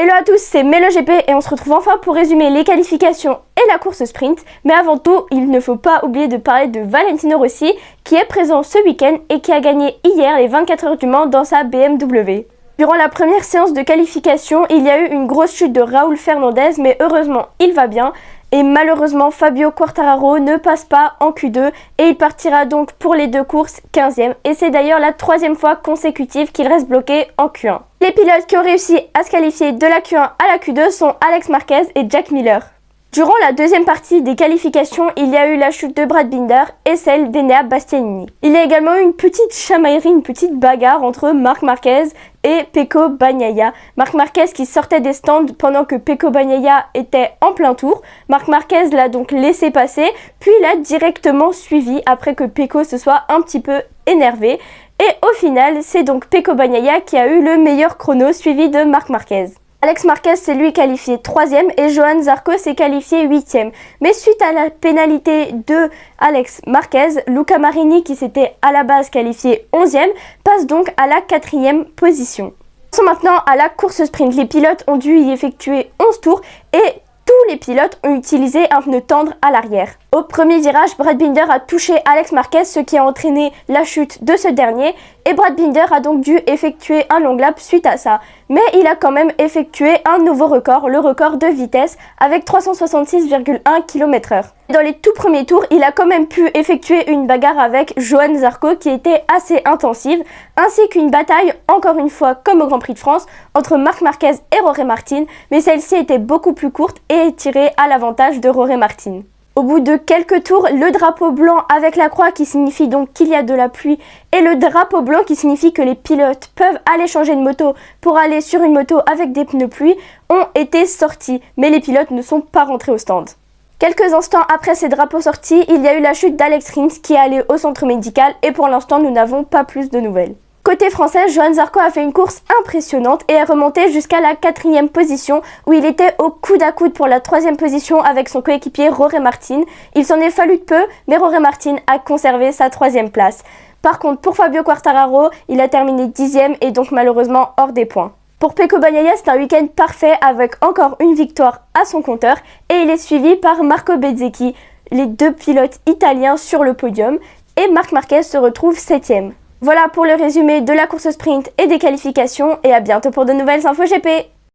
Hello à tous, c'est MeloGP et on se retrouve enfin pour résumer les qualifications et la course sprint. Mais avant tout, il ne faut pas oublier de parler de Valentino Rossi qui est présent ce week-end et qui a gagné hier les 24 heures du Mans dans sa BMW. Durant la première séance de qualification, il y a eu une grosse chute de Raúl Fernandez, mais heureusement il va bien. Et malheureusement, Fabio Quartararo ne passe pas en Q2 et il partira donc pour les deux courses 15e. Et c'est d'ailleurs la troisième fois consécutive qu'il reste bloqué en Q1. Les pilotes qui ont réussi à se qualifier de la Q1 à la Q2 sont Alex Marquez et Jack Miller. Durant la deuxième partie des qualifications, il y a eu la chute de Brad Binder et celle d'Enea Bastianini. Il y a également eu une petite chamaillerie, une petite bagarre entre Marc Marquez et Pecco Bagnaia. Marc Marquez qui sortait des stands pendant que Pecco Bagnaia était en plein tour. Marc Marquez l'a donc laissé passer, puis l'a directement suivi après que Pecco se soit un petit peu énervé. Et au final, c'est donc Pecco Bagnaia qui a eu le meilleur chrono suivi de Marc Marquez. Alex Marquez s'est lui qualifié 3e et Johann Zarco s'est qualifié 8e. Mais suite à la pénalité de Alex Marquez, Luca Marini qui s'était à la base qualifié 11e passe donc à la 4e position. Passons maintenant à la course sprint. Les pilotes ont dû y effectuer 11 tours et tous les pilotes ont utilisé un pneu tendre à l'arrière. Au premier virage, Brad Binder a touché Alex Marquez, ce qui a entraîné la chute de ce dernier. Et Brad Binder a donc dû effectuer un long lap suite à ça. Mais il a quand même effectué un nouveau record, le record de vitesse, avec 366,1 km/h. Dans les tout premiers tours, il a quand même pu effectuer une bagarre avec Johann Zarco qui était assez intensive, ainsi qu'une bataille, encore une fois comme au Grand Prix de France, entre Marc Marquez et Jorge Martin, mais celle-ci était beaucoup plus courte et tirée à l'avantage de Jorge Martin. Au bout de quelques tours, le drapeau blanc avec la croix qui signifie donc qu'il y a de la pluie et le drapeau blanc qui signifie que les pilotes peuvent aller changer de moto pour aller sur une moto avec des pneus pluie ont été sortis, mais les pilotes ne sont pas rentrés au stand. Quelques instants après ces drapeaux sortis, il y a eu la chute d'Alex Rins qui est allé au centre médical et pour l'instant nous n'avons pas plus de nouvelles. Côté français, Johann Zarco a fait une course impressionnante et est remonté jusqu'à la 4e position où il était au coude à coude pour la 3e position avec son coéquipier Jorge Martin. Il s'en est fallu de peu, mais Jorge Martin a conservé sa 3e place. Par contre, pour Fabio Quartararo, il a terminé 10e et donc malheureusement hors des points. Pour Pecco Bagnaia, c'est un week-end parfait avec encore une victoire à son compteur et il est suivi par Marco Bezzecchi, les deux pilotes italiens sur le podium et Marc Marquez se retrouve 7e. Voilà pour le résumé de la course sprint et des qualifications et à bientôt pour de nouvelles infos GP.